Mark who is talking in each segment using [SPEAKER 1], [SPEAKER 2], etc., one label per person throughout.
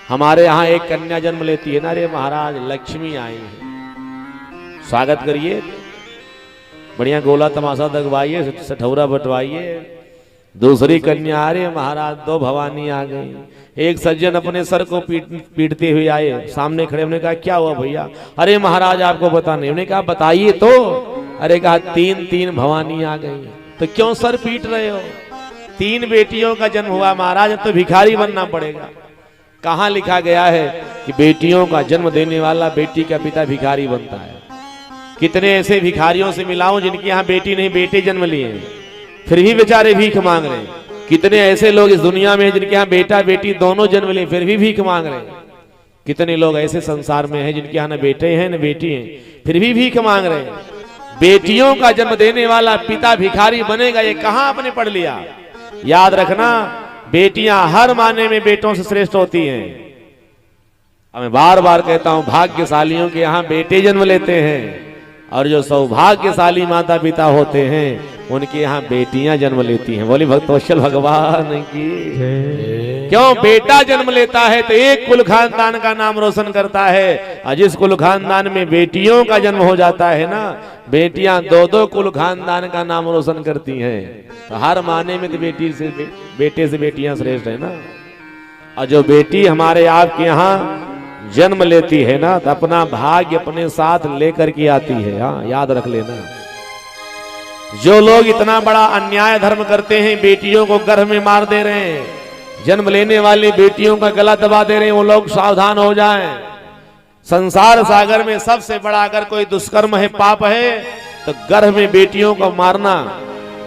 [SPEAKER 1] हमारे यहाँ एक कन्या जन्म लेती है ना, अरे महाराज लक्ष्मी आई है, स्वागत करिए, बढ़िया गोला तमाशा दगवाइए, सठौरा बटवाइए। दूसरी कन्या, अरे महाराज दो भवानी आ गई। एक सज्जन अपने सर को पीटते हुए आए, सामने खड़े, उन्होंने कहा क्या हुआ भैया? अरे महाराज आपको पता नहीं। उन्होंने कहा बताइए तो। अरे कहा तीन तीन भवानी आ गई। तो क्यों सर पीट रहे हो? 3 बेटियों का जन्म हुआ महाराज, अब तो भिखारी बनना पड़ेगा। कहाँ लिखा गया है कि बेटियों का जन्म देने वाला बेटी का पिता भिखारी बनता है? कितने ऐसे भिखारियों से मिला हूं जिनके यहाँ बेटी नहीं बेटे जन्म लिए, फिर भी बेचारे भीख मांग रहे हैं। कितने ऐसे लोग इस दुनिया में हैं जिनके यहाँ बेटा बेटी दोनों जन्म लिए, फिर भी भीख मांग रहे हैं। कितने लोग ऐसे संसार में हैं जिनके यहाँ न बेटे हैं न बेटी हैं, फिर भी भीख मांग रहे हैं। बेटियों का जन्म देने वाला पिता भिखारी बनेगा, ये कहाँ आपने पढ़ लिया? याद रखना, बेटियां हर मायने में बेटों से श्रेष्ठ होती हैं। अब मैं बार बार कहता हूं, भाग्यशालियों के यहाँ बेटे जन्म लेते हैं, और जो सौभाग्यशाली माता पिता होते हैं उनके यहाँ बेटियां जन्म लेती हैं। बोली भक्तवत्सल भगवान की। क्यों? बेटा जन्म लेता है तो एक कुल खानदान का नाम रोशन करता है, और जिस कुल खानदान में बेटियों का जन्म हो जाता है ना, बेटियां 2-2 कुल खानदान का नाम रोशन करती हैं। तो हर माने में तो बेटे से बेटियां श्रेष्ठ है ना। और जो बेटी हमारे आपके यहाँ जन्म लेती है ना, तो अपना भाग्य अपने साथ लेकर के आती है। हाँ, याद रख लेना। जो लोग इतना बड़ा अन्याय धर्म करते हैं, बेटियों को गर्भ में मार दे रहे हैं, जन्म लेने वाली बेटियों का गला दबा दे रहे हैं, वो लोग सावधान हो जाएं। संसार सागर में सबसे बड़ा अगर कोई दुष्कर्म है, पाप है, तो गर्भ में बेटियों को मारना,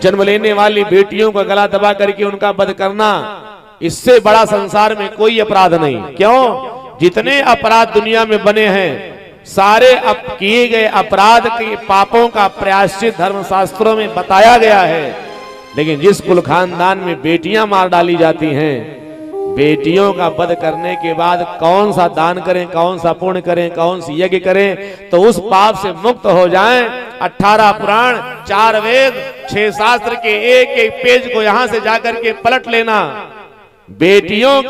[SPEAKER 1] जन्म लेने वाली बेटियों का गला दबा करके उनका वध करना, इससे बड़ा संसार में कोई अपराध नहीं। क्यों? जितने अपराध दुनिया में बने हैं, सारे किए गए अपराध के पापों का प्रायश्चित धर्मशास्त्रों में बताया गया है। लेकिन जिस कुल खानदान में बेटियां मार डाली जाती हैं, बेटियों का वध करने के बाद कौन सा दान करें, कौन सा पुण्य करें, कौन सी यज्ञ करें तो उस पाप से मुक्त हो जाएं? 18 पुराण, 4 वेद, 6 शास्त्र के एक एक पेज को यहां से जाकर के पलट लेना। बेटियों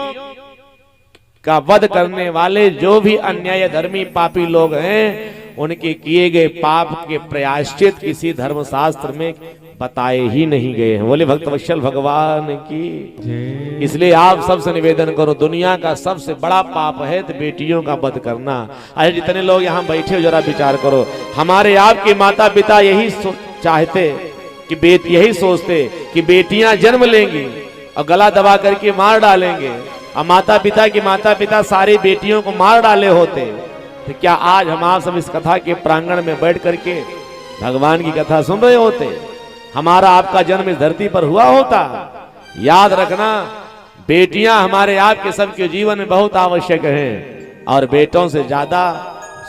[SPEAKER 1] का वध करने वाले जो भी अन्याय धर्मी पापी लोग हैं, उनके किए गए पाप के प्रायश्चित किसी धर्मशास्त्र में बताए ही नहीं गए हैं। बोले भक्तवत्सल भगवान की। इसलिए आप सबसे निवेदन करो, दुनिया का सबसे बड़ा पाप है तो बेटियों का वध करना। अरे जितने लोग यहाँ बैठे हो, जरा विचार करो, हमारे आपके माता पिता यही चाहते कि यही सोचते कि बेटियां जन्म लेंगी और गला दबा करके मार डालेंगे, और माता पिता सारी बेटियों को मार डाले होते, तो क्या आज हम आप सब इस कथा के प्रांगण में बैठ करके भगवान की कथा सुन रहे होते? हमारा आपका जन्म इस धरती पर हुआ होता? याद रखना, बेटियां हमारे आपके सबके जीवन में बहुत आवश्यक हैं, और बेटों से ज्यादा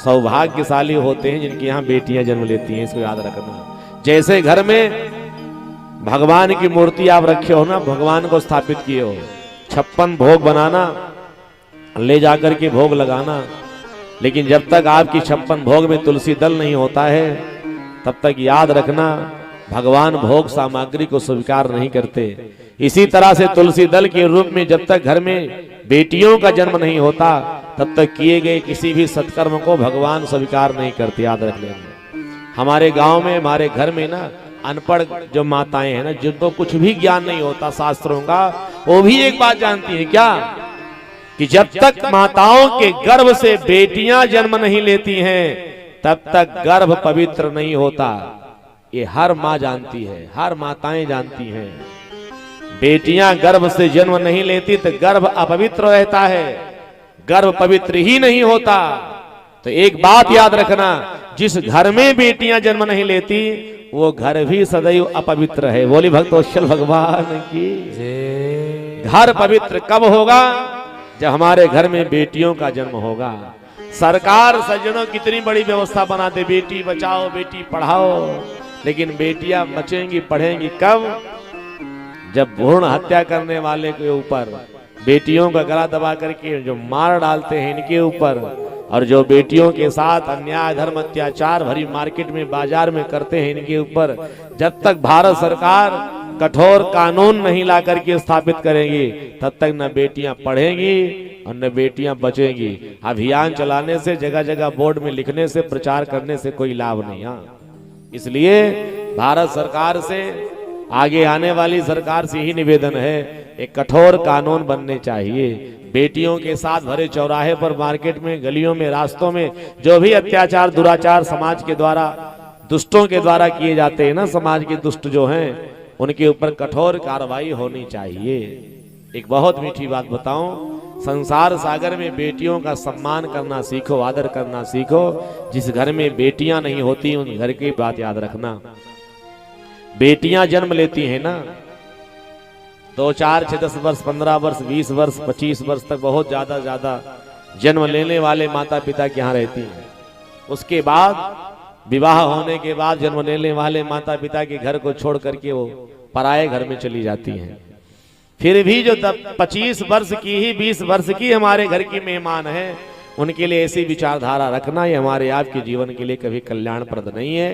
[SPEAKER 1] सौभाग्यशाली होते हैं जिनके यहाँ बेटियां जन्म लेती हैं। इसको याद रखना। जैसे घर में भगवान की मूर्ति आप रखे हो ना, भगवान को स्थापित किए हो, 56 भोग बनाना, ले जाकर के भोग लगाना, लेकिन जब तक आपकी 56 भोग में तुलसी दल नहीं होता है, तब तक याद रखना भगवान भोग सामग्री को स्वीकार नहीं करते। इसी तरह से तुलसी दल के रूप में जब तक घर में बेटियों का जन्म नहीं होता, तब तक किए गए किसी भी सत्कर्म को भगवान स्वीकार नहीं करते। याद रख लेना। हमारे गांव में, हमारे घर में ना, अनपढ़ जो माताएं हैं ना, जिनको कुछ भी ज्ञान नहीं होता शास्त्रों का, वो भी एक बात जानती है क्या, कि जब तक माताओं के गर्भ से बेटियां जन्म नहीं लेती हैं, तब तक गर्भ पवित्र नहीं होता। ये हर माँ जानती है, हर माताएं जानती हैं। बेटियां गर्भ से जन्म नहीं लेती तो गर्भ अपवित्र रहता है, गर्भ पवित्र ही नहीं होता। तो एक बात याद रखना, जिस घर में बेटियां जन्म नहीं लेती, वो घर भी सदैव अपवित्र है। बोली भक्तवत्सल भगवान की। घर पवित्र कब होगा? जब हमारे घर में बेटियों का जन्म होगा। सरकार सज्जनों कितनी बड़ी व्यवस्था बना दे, बेटी बचाओ बेटी पढ़ाओ, लेकिन बेटियां बचेंगी पढ़ेंगी कब? जब भ्रूण हत्या करने वाले के ऊपर, बेटियों का गला दबा करके जो मार डालते हैं इनके ऊपर, और जो बेटियों के साथ अन्याय धर्म अत्याचार भरी मार्केट में बाजार में करते हैं इनके ऊपर, जब तक भारत सरकार कठोर कानून नहीं ला करके स्थापित करेंगी, तब तक न बेटियां पढ़ेंगी और न बेटियां बचेंगी। अभियान चलाने से, जगह जगह बोर्ड में लिखने से, प्रचार करने से कोई लाभ नहीं। हाँ, इसलिए भारत सरकार से, आगे आने वाली सरकार से ही निवेदन है, एक कठोर कानून बनने चाहिए। बेटियों के साथ भरे चौराहे पर, मार्केट में, गलियों में, रास्तों में जो भी अत्याचार, दुराचार समाज के द्वारा, दुष्टों के द्वारा किए जाते हैं ना, समाज के दुष्ट जो हैं, उनके ऊपर कठोर कार्रवाई होनी चाहिए। एक बहुत मीठी बात बताऊं, संसार सागर में बेटियों का सम्मान करना सीखो, आदर करना सीखो। जिस घर में बेटियां नहीं होती, उन घर की बात याद रखना। बेटियां जन्म लेती हैं ना, 2, 4, 6, 10 वर्ष, 15 वर्ष, 20 वर्ष, 25 वर्ष तक बहुत ज्यादा जन्म लेने वाले माता पिता के यहाँ रहती हैं। उसके बाद विवाह होने के बाद जन्म लेने वाले माता पिता के घर को छोड़ करके वो पराये घर में चली जाती हैं। फिर भी जो 25 वर्ष की ही, 20 वर्ष की हमारे घर की मेहमान है, उनके लिए ऐसी विचारधारा रखना, ये हमारे आपके जीवन के लिए कभी कल्याणप्रद नहीं है।